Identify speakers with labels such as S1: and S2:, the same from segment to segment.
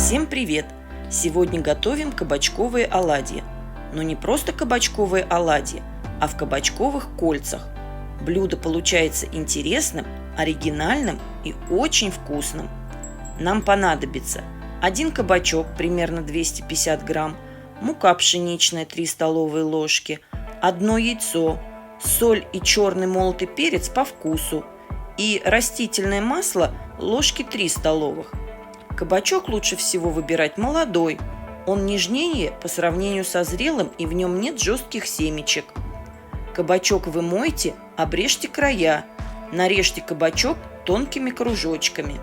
S1: Всем привет! Сегодня готовим кабачковые оладьи. Но не просто кабачковые оладьи, а в кабачковых кольцах. Блюдо получается интересным, оригинальным и очень вкусным. Нам понадобится 1 кабачок, примерно 250 грамм, мука пшеничная 3 столовые ложки, 1 яйцо, соль и черный молотый перец по вкусу и растительное масло ложки 3 столовых. Кабачок лучше всего выбирать молодой. Он нежнее по сравнению со зрелым и в нем нет жестких семечек. Кабачок вы мойте, обрежьте края. Нарежьте кабачок тонкими кружочками.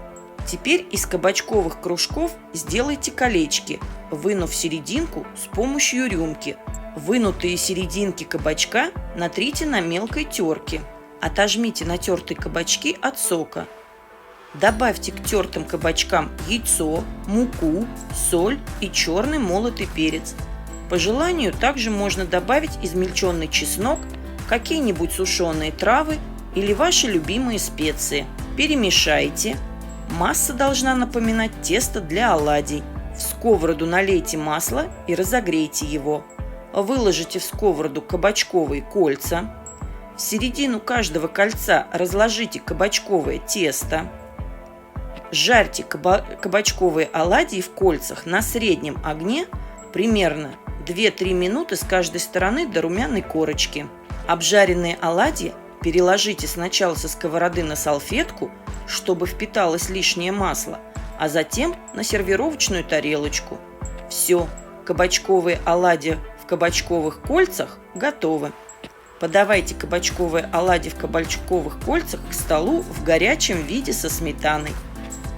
S1: Теперь из кабачковых кружков сделайте колечки, вынув серединку с помощью рюмки. Вынутые серединки кабачка натрите на мелкой терке. Отожмите натертые кабачки от сока. Добавьте к тертым кабачкам яйцо, муку, соль и черный молотый перец. По желанию также можно добавить измельченный чеснок, какие-нибудь сушеные травы или ваши любимые специи. Перемешайте. Масса должна напоминать тесто для оладий. В сковороду налейте масло и разогрейте его. Выложите в сковороду кабачковые кольца. В середину каждого кольца разложите кабачковое тесто. Жарьте кабачковые оладьи в кольцах на среднем огне примерно 2-3 минуты с каждой стороны до румяной корочки. Обжаренные оладьи переложите сначала со сковороды на салфетку, чтобы впиталось лишнее масло, а затем на сервировочную тарелочку. Все, кабачковые оладьи в кабачковых кольцах готовы. Подавайте кабачковые оладьи в кабачковых кольцах к столу в горячем виде со сметаной.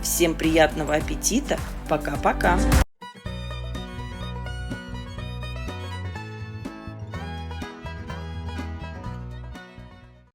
S1: Всем приятного аппетита! Пока-пока!